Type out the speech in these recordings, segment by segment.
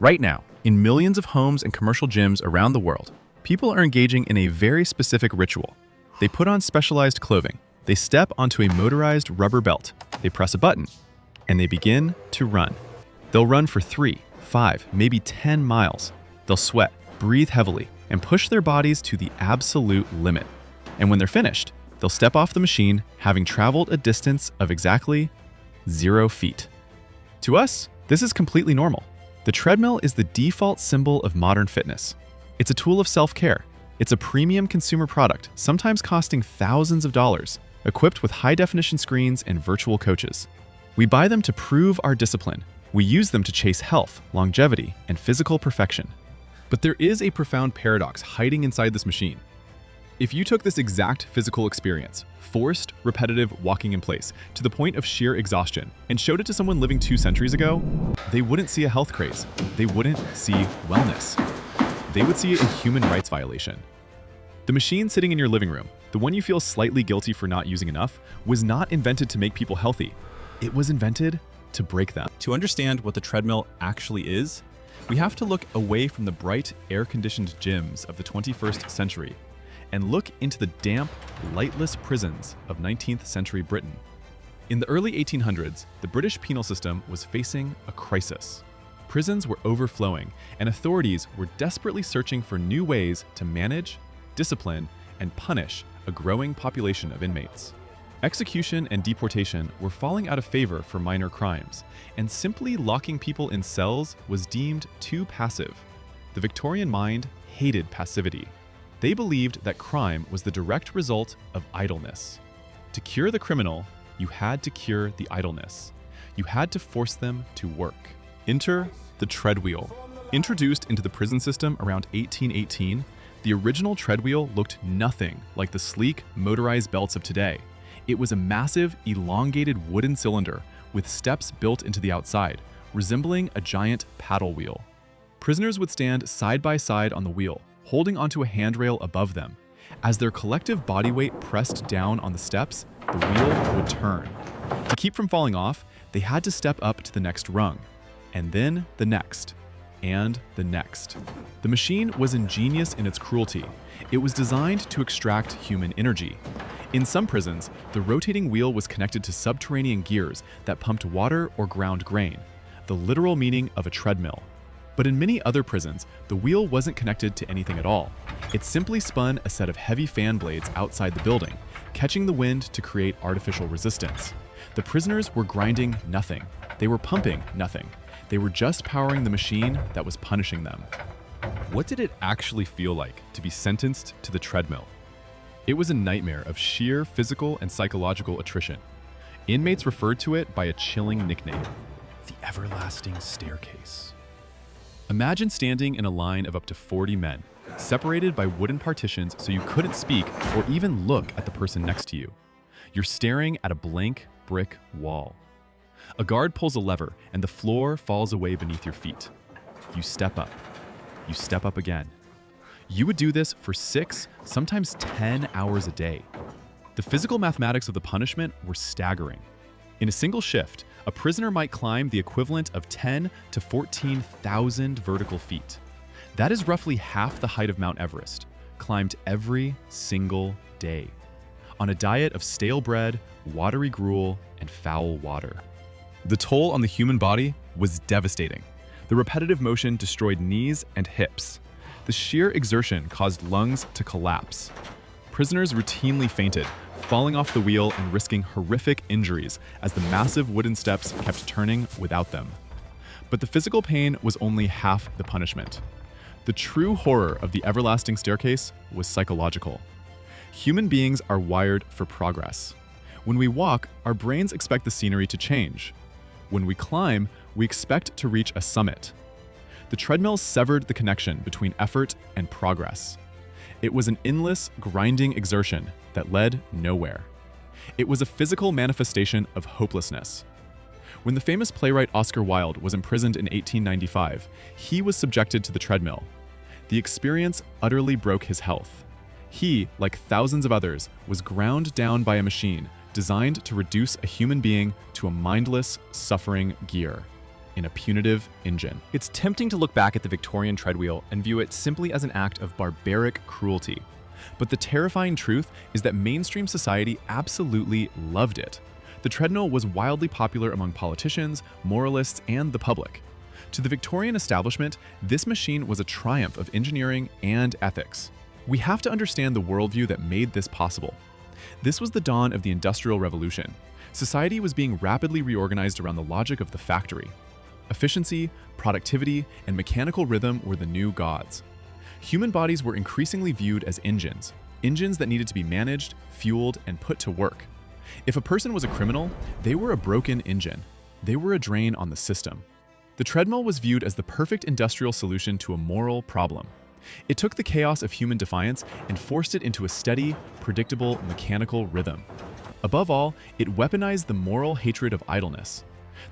Right now, in millions of homes and commercial gyms around the world, people are engaging in a very specific ritual. They put on specialized clothing, they step onto a motorized rubber belt, they press a button, and they begin to run. They'll run for 3, 5, maybe 10 miles. They'll sweat, breathe heavily, and push their bodies to the absolute limit. And when they're finished, they'll step off the machine, having traveled a distance of exactly 0 feet. To us, this is completely normal. The treadmill is the default symbol of modern fitness. It's a tool of self-care. It's a premium consumer product, sometimes costing thousands of dollars, equipped with high-definition screens and virtual coaches. We buy them to prove our discipline. We use them to chase health, longevity, and physical perfection. But there is a profound paradox hiding inside this machine. If you took this exact physical experience, forced, repetitive walking in place, to the point of sheer exhaustion, and showed it to someone living 2 centuries ago, they wouldn't see a health craze. They wouldn't see wellness. They would see a human rights violation. The machine sitting in your living room, the one you feel slightly guilty for not using enough, was not invented to make people healthy. It was invented to break them. To understand what the treadmill actually is, we have to look away from the bright, air-conditioned gyms of the 21st century and look into the damp, lightless prisons of 19th-century Britain. In the early 1800s, the British penal system was facing a crisis. Prisons were overflowing, and authorities were desperately searching for new ways to manage, discipline, and punish a growing population of inmates. Execution and deportation were falling out of favor for minor crimes, and simply locking people in cells was deemed too passive. The Victorian mind hated passivity. They believed that crime was the direct result of idleness. To cure the criminal, you had to cure the idleness. You had to force them to work. Enter the treadwheel. Introduced into the prison system around 1818, the original treadwheel looked nothing like the sleek, motorized belts of today. It was a massive, elongated wooden cylinder with steps built into the outside, resembling a giant paddle wheel. Prisoners would stand side by side on the wheel, holding onto a handrail above them. As their collective body weight pressed down on the steps, the wheel would turn. To keep from falling off, they had to step up to the next rung, and then the next, and the next. The machine was ingenious in its cruelty. It was designed to extract human energy. In some prisons, the rotating wheel was connected to subterranean gears that pumped water or ground grain, the literal meaning of a treadmill. But in many other prisons, the wheel wasn't connected to anything at all. It simply spun a set of heavy fan blades outside the building, catching the wind to create artificial resistance. The prisoners were grinding nothing. They were pumping nothing. They were just powering the machine that was punishing them. What did it actually feel like to be sentenced to the treadmill? It was a nightmare of sheer physical and psychological attrition. Inmates referred to it by a chilling nickname, the everlasting staircase. Imagine standing in a line of up to 40 men, separated by wooden partitions so you couldn't speak or even look at the person next to you. You're staring at a blank brick wall. A guard pulls a lever and the floor falls away beneath your feet. You step up. You step up again. You would do this for 6, sometimes 10 hours a day. The physical mathematics of the punishment were staggering. In a single shift, a prisoner might climb the equivalent of 10 to 14,000 vertical feet. That is roughly half the height of Mount Everest, climbed every single day, on a diet of stale bread, watery gruel, and foul water. The toll on the human body was devastating. The repetitive motion destroyed knees and hips. The sheer exertion caused lungs to collapse. Prisoners routinely fainted, falling off the wheel and risking horrific injuries as the massive wooden steps kept turning without them. But the physical pain was only half the punishment. The true horror of the everlasting staircase was psychological. Human beings are wired for progress. When we walk, our brains expect the scenery to change. When we climb, we expect to reach a summit. The treadmill severed the connection between effort and progress. It was an endless, grinding exertion that led nowhere. It was a physical manifestation of hopelessness. When the famous playwright Oscar Wilde was imprisoned in 1895, he was subjected to the treadmill. The experience utterly broke his health. He, like thousands of others, was ground down by a machine designed to reduce a human being to a mindless, suffering gear. in a punitive engine. It's tempting to look back at the Victorian treadwheel and view it simply as an act of barbaric cruelty. But the terrifying truth is that mainstream society absolutely loved it. The treadmill was wildly popular among politicians, moralists, and the public. To the Victorian establishment, this machine was a triumph of engineering and ethics. We have to understand the worldview that made this possible. This was the dawn of the Industrial Revolution. Society was being rapidly reorganized around the logic of the factory. Efficiency, productivity, and mechanical rhythm were the new gods. Human bodies were increasingly viewed as engines that needed to be managed, fueled, and put to work. If a person was a criminal, they were a broken engine. They were a drain on the system. The treadmill was viewed as the perfect industrial solution to a moral problem. It took the chaos of human defiance and forced it into a steady, predictable, mechanical rhythm. Above all, it weaponized the moral hatred of idleness.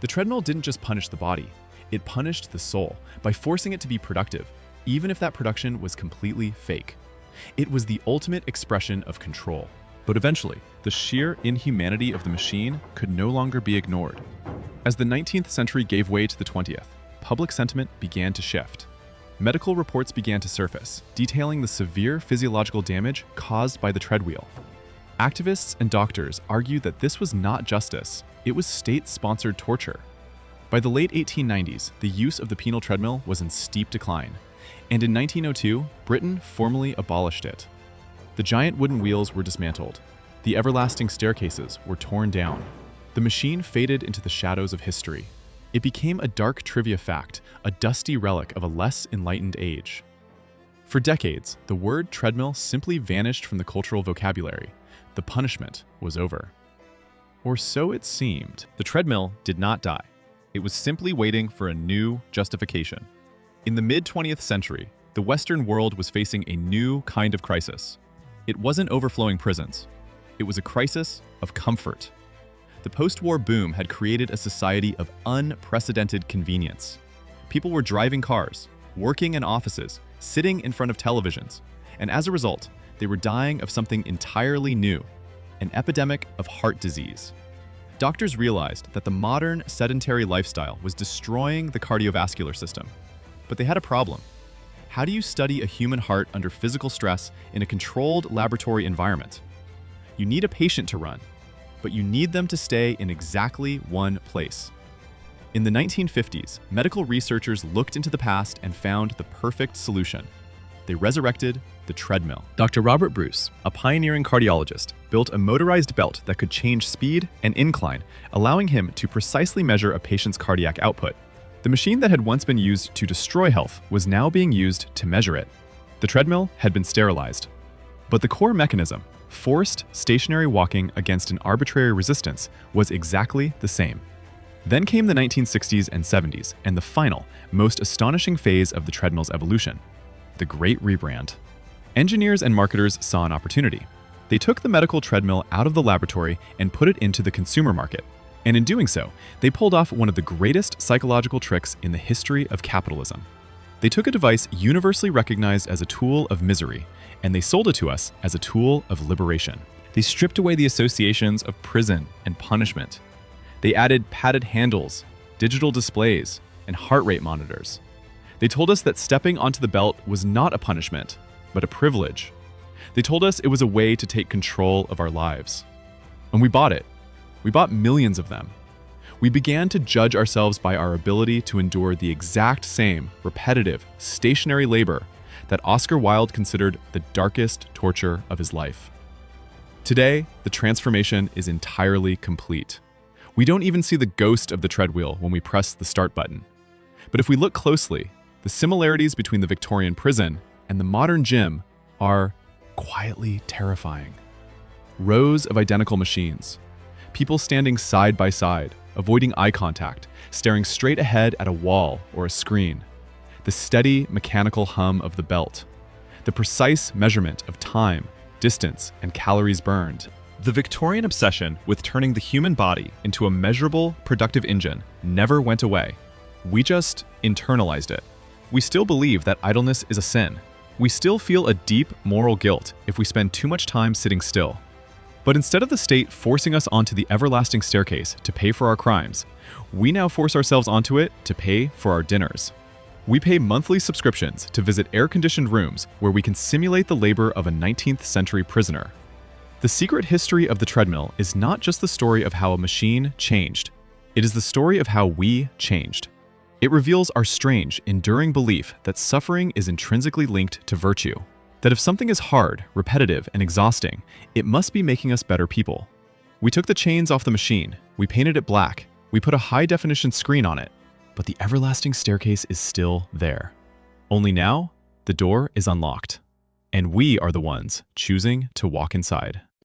The treadmill didn't just punish the body, it punished the soul by forcing it to be productive, even if that production was completely fake. It was the ultimate expression of control. But eventually, the sheer inhumanity of the machine could no longer be ignored. As the 19th century gave way to the 20th, public sentiment began to shift. Medical reports began to surface, detailing the severe physiological damage caused by the treadwheel. Activists and doctors argued that this was not justice, it was state-sponsored torture. By the late 1890s, the use of the penal treadmill was in steep decline, and in 1902, Britain formally abolished it. The giant wooden wheels were dismantled. The everlasting staircases were torn down. The machine faded into the shadows of history. It became a dark trivia fact, a dusty relic of a less enlightened age. For decades, the word treadmill simply vanished from the cultural vocabulary. The punishment was over. Or so it seemed. The treadmill did not die. It was simply waiting for a new justification. In the mid-20th century, the Western world was facing a new kind of crisis. It wasn't overflowing prisons. It was a crisis of comfort. The post-war boom had created a society of unprecedented convenience. People were driving cars, working in offices, sitting in front of televisions, and as a result, they were dying of something entirely new, an epidemic of heart disease. Doctors realized that the modern sedentary lifestyle was destroying the cardiovascular system. But they had a problem. How do you study a human heart under physical stress in a controlled laboratory environment? You need a patient to run, but you need them to stay in exactly one place. In the 1950s, medical researchers looked into the past and found the perfect solution. They resurrected the treadmill. Dr. Robert Bruce, a pioneering cardiologist, built a motorized belt that could change speed and incline, allowing him to precisely measure a patient's cardiac output. The machine that had once been used to destroy health was now being used to measure it. The treadmill had been sterilized. But the core mechanism, forced stationary walking against an arbitrary resistance, was exactly the same. Then came the 1960s and 70s, and the final, most astonishing phase of the treadmill's evolution, the Great Rebrand. Engineers and marketers saw an opportunity. They took the medical treadmill out of the laboratory and put it into the consumer market. And in doing so, they pulled off one of the greatest psychological tricks in the history of capitalism. They took a device universally recognized as a tool of misery, and they sold it to us as a tool of liberation. They stripped away the associations of prison and punishment. They added padded handles, digital displays, and heart rate monitors. They told us that stepping onto the belt was not a punishment, but a privilege. They told us it was a way to take control of our lives. And we bought it. We bought millions of them. We began to judge ourselves by our ability to endure the exact same repetitive, stationary labor that Oscar Wilde considered the darkest torture of his life. Today, the transformation is entirely complete. We don't even see the ghost of the treadwheel when we press the start button. But if we look closely, the similarities between the Victorian prison and the modern gym are quietly terrifying. Rows of identical machines, people standing side by side, avoiding eye contact, staring straight ahead at a wall or a screen. The steady mechanical hum of the belt, the precise measurement of time, distance, and calories burned. The Victorian obsession with turning the human body into a measurable, productive engine never went away. We just internalized it. We still believe that idleness is a sin. We still feel a deep moral guilt if we spend too much time sitting still. But instead of the state forcing us onto the everlasting staircase to pay for our crimes, we now force ourselves onto it to pay for our dinners. We pay monthly subscriptions to visit air-conditioned rooms where we can simulate the labor of a 19th-century prisoner. The secret history of the treadmill is not just the story of how a machine changed. It is the story of how we changed. It reveals our strange, enduring belief that suffering is intrinsically linked to virtue. That if something is hard, repetitive, and exhausting, it must be making us better people. We took the chains off the machine, we painted it black, we put a high-definition screen on it, but the everlasting staircase is still there. Only now, the door is unlocked, and we are the ones choosing to walk inside.